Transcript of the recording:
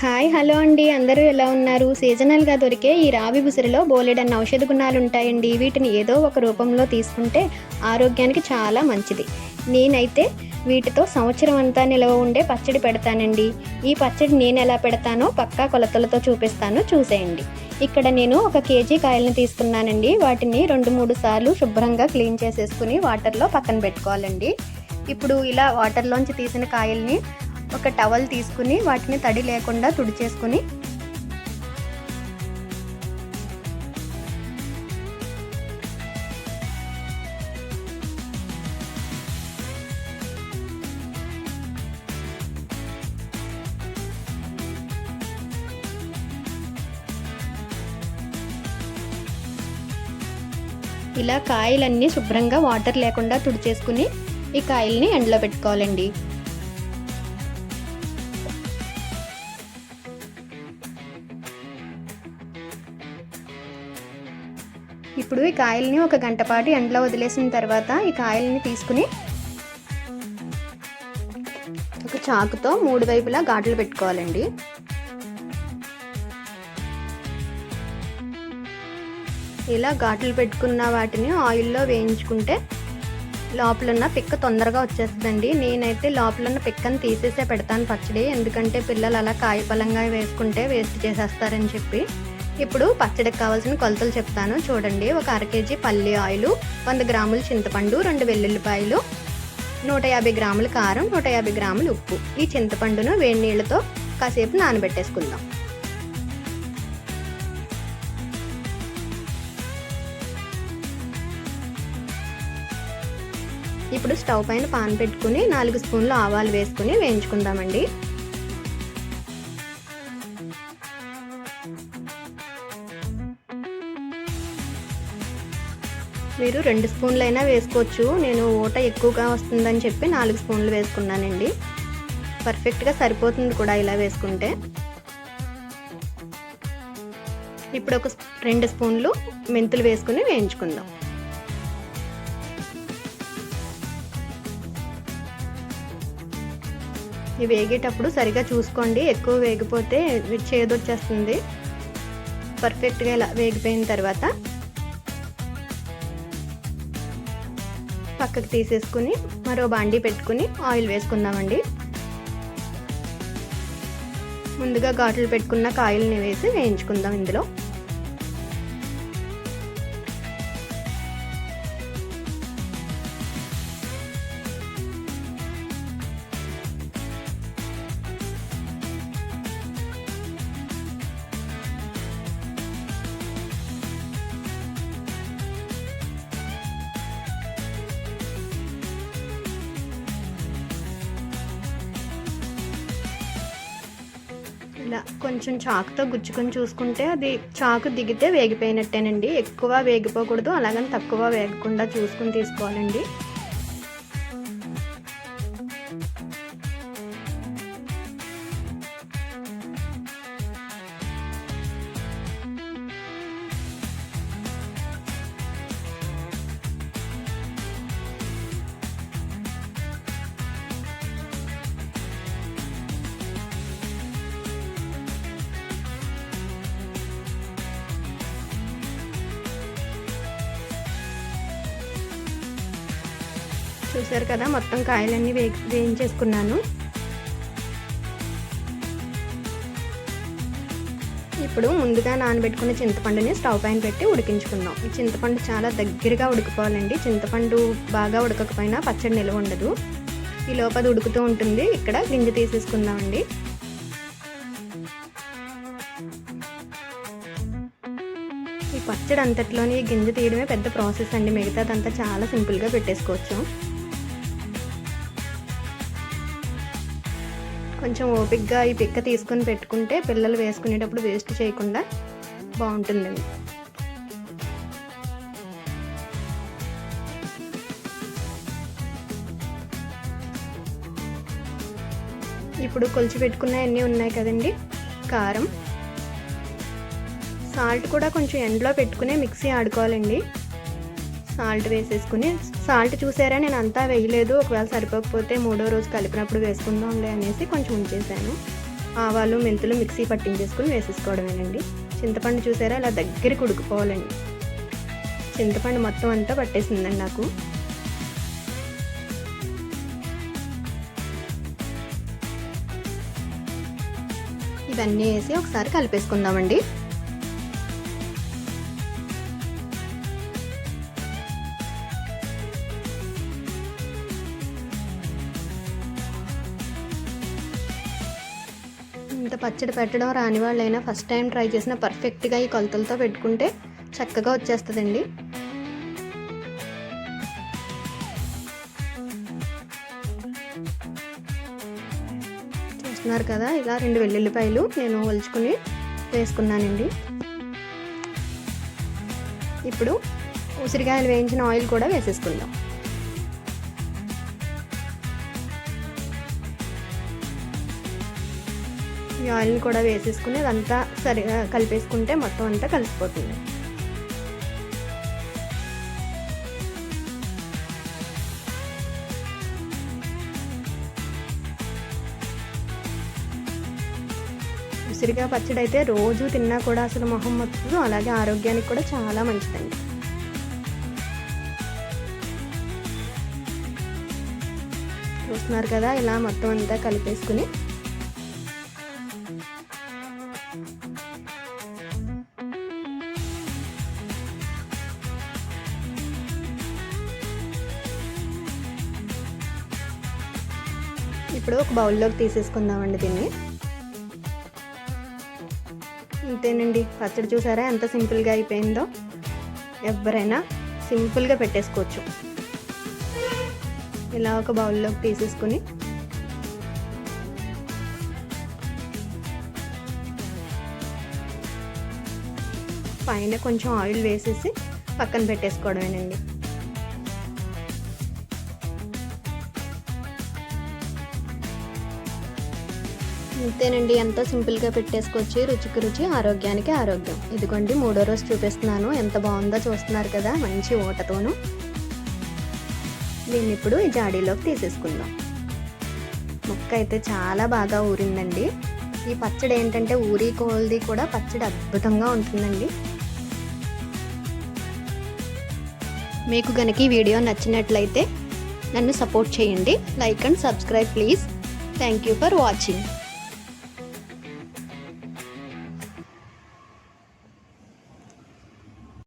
Hi hello అండి, అందరూ ఎలా ఉన్నారు? సీజనల్గా దొరికే ఈ రావి ఉసిరిలో బోలెడన్ని ఔషధ గుణాలు ఉంటాయండి. వీటిని ఏదో ఒక రూపంలో తీసుకుంటే ఆరోగ్యానికి చాలా మంచిది. నేనైతే వీటితో సంవత్సరం అంతా నిలవ ఉండే పచ్చడి పెడతానండి. ఈ పచ్చడి నేను ఎలా పెడతానో పక్కా కొలతలతో చూపిస్తాను, చూసేయండి. ఇక్కడ నేను 1 కేజీ కాయలను తీసుకున్నానండి. వాటిని 2-3 సార్లు శుభ్రంగా క్లీన్ చేసేసుకుని వాటర్లో పక్కన పెట్టుకోవాలండి. ఇప్పుడు ఇలా వాటర్లోంచి తీసిన కాయల్ని ఒక టవల్ తీసుకుని వాటిని తడి లేకుండా తుడిచేసుకుని ఇలా కాయలన్నీ శుభ్రంగా వాటర్ లేకుండా తుడిచేసుకుని ఈ కాయల్ని ఎండలో పెట్టుకోవాలండి. ఇప్పుడు ఈ కాయల్ని 1 గంట పాటు ఎండలో వదిలేసిన తర్వాత ఈ కాయల్ని తీసుకుని ఒక చాకుతో 3 వైపులా ఘాట్లు పెట్టుకోవాలండి. ఇలా ఘాట్లు పెట్టుకున్న వాటిని ఆయిల్లో వేయించుకుంటే లోపలున్న పిక్క తొందరగా వచ్చేస్తుందండి. నేనైతే లోపలున్న పిక్కను తీసేసే పెడతాను పచ్చడి, ఎందుకంటే పిల్లలు అలా కాయపలంగా వేసుకుంటే వేస్ట్ చేసేస్తారని చెప్పి. ఇప్పుడు పచ్చడికి కావాల్సిన కొలతలు చెప్తాను చూడండి. 1 అర కేజీ పల్లి ఆయిలు, 100 గ్రాముల చింతపండు, 2 వెల్లుల్లిపాయలు, 150 గ్రాముల కారం, 150 గ్రాముల ఉప్పు. ఈ చింతపండును వేడి నీళ్ళతో కాసేపు నానబెట్టేసుకుందాం. ఇప్పుడు స్టవ్ పైన పాన్ పెట్టుకుని 4 స్పూన్లు ఆవాలు వేసుకుని వేయించుకుందామండి. మీరు 2 స్పూన్లైనా వేసుకోవచ్చు. నేను ఊట ఎక్కువగా వస్తుందని చెప్పి 4 స్పూన్లు వేసుకున్నానండి. పర్ఫెక్ట్గా సరిపోతుంది కూడా ఇలా వేసుకుంటే. ఇప్పుడు 2 స్పూన్లు మెంతులు వేసుకుని వేయించుకుందాం. ఇవి వేగేటప్పుడు సరిగా చూసుకోండి, ఎక్కువ వేగిపోతే చేదొచ్చేస్తుంది. పర్ఫెక్ట్గా ఇలా వేగిపోయిన తర్వాత పక్కకు తీసేసుకుని మరో బాండీ పెట్టుకుని ఆయిల్ వేసుకుందామండి. ముందుగా ఘాట్లు పెట్టుకున్న కాయల్ని వేసి వేయించుకుందాం. ఇందులో ఇలా కొంచెం చాకుతో గుచ్చుకొని చూసుకుంటే అది చాకు దిగితే వేగిపోయినట్టేనండి. ఎక్కువ వేగిపోకూడదు, అలాగని తక్కువ వేగకుండా చూసుకుని తీసుకోవాలండి. చూసారు కదా, మొత్తం కాయలన్నీ వేయించేసుకున్నాను. ఇప్పుడు ముందుగా నానబెట్టుకున్న చింతపండుని స్టవ్ పైన పెట్టి ఉడికించుకుందాం. ఈ చింతపండు చాలా దగ్గరగా ఉడికిపోవాలండి. చింతపండు బాగా ఉడకకపోయినా పచ్చడి నిల్వ ఉండదు. ఈ లోపల ఉడుకుతూ ఉంటుంది. ఇక్కడ గింజ తీసేసుకుందామండి. ఈ పచ్చడి అంతట్లోని గింజ తీయడమే పెద్ద ప్రాసెస్ అండి, మిగతాదంతా చాలా సింపుల్గా పెట్టేసుకోవచ్చు. కొంచెం ఓపికగా ఈ పిక్క తీసుకుని పెట్టుకుంటే పిల్లలు వేసుకునేటప్పుడు వేస్ట్ చేయకుండా బాగుంటుందండి. ఇప్పుడు కొలిచి పెట్టుకున్నవన్నీ ఉన్నాయి కదండి. కారం, సాల్ట్ కూడా కొంచెం ఎండలో పెట్టుకునే మిక్సీ ఆడుకోవాలండి. సాల్ట్ వేసేసుకుని, సాల్ట్ చూసారా నేను అంతా వేయలేదు, ఒకవేళ సరిపోకపోతే 3వ రోజు కలిపినప్పుడు వేసుకుందాంలే అనేసి కొంచెం ఉంచేసాను. ఆవాలు మెంతులు మిక్సీ పట్టించేసుకుని వేసేసుకోవడమేనండి. చింతపండు చూసారా అలా దగ్గరికి ఉడుకుపోవాలండి. చింతపండు మొత్తం అంతా పట్టేసిందండి నాకు. ఇవన్నీ వేసి ఒకసారి కలిపేసుకుందామండి. ఇంత పచ్చడి పెట్టడం రాని వాళ్ళైనా ఫస్ట్ టైం ట్రై చేసిన పర్ఫెక్ట్గా ఈ కొలతలతో పెట్టుకుంటే చక్కగా వచ్చేస్తుందండి. చూస్తున్నారు కదా, ఇలా 2 వెల్లుల్లిపాయలు నేను ఒలుచుకుని వేసుకున్నానండి. ఇప్పుడు ఉసిరికాయలు వేయించిన ఆయిల్ కూడా వేసేసుకుందాం. ఈ ఆయిల్ని కూడా వేసేసుకుని అదంతా సరిగా కలిపేసుకుంటే మొత్తం అంతా కలిసిపోతుంది. ఉసిరికాయ పచ్చడి అయితే రోజు తిన్నా కూడా అసలు మొహం మొత్తదు, అలాగే ఆరోగ్యానికి కూడా చాలా మంచిదండి. చూస్తున్నారు కదా, ఇలా మొత్తం అంతా కలిపేసుకుని ఇప్పుడు ఒక బౌల్లోకి తీసేసుకుందామండి దీన్ని. ఇంతేనండి, పచ్చడి చూసారా ఎంత సింపుల్గా అయిపోయిందో. ఎవరైనా సింపుల్గా పెట్టేసుకోవచ్చు. ఇలా ఒక బౌల్లోకి తీసేసుకుని పైన కొంచెం ఆయిల్ వేసేసి పక్కన పెట్టేసుకోవడమేనండి. ఇంతేనండి, ఎంతో సింపుల్గా పెట్టేసుకోవచ్చు. రుచికి రుచి, ఆరోగ్యానికి ఆరోగ్యం. ఇదిగోండి 3వ రోజు చూపిస్తున్నాను. ఎంత బాగుందో చూస్తున్నారు కదా, మంచి ఊటతోను. దీన్ని ఇప్పుడు ఈ జాడీలోకి తీసేసుకుందాం. ముక్క అయితే చాలా బాగా ఊరిందండి. ఈ పచ్చడి ఏంటంటే ఊరి కోల్ది కూడా పచ్చడి అద్భుతంగా ఉంటుందండి. మీకు గనక ఈ వీడియో నచ్చినట్లయితే నన్ను సపోర్ట్ చేయండి. Like and subscribe please. Thank you for watching.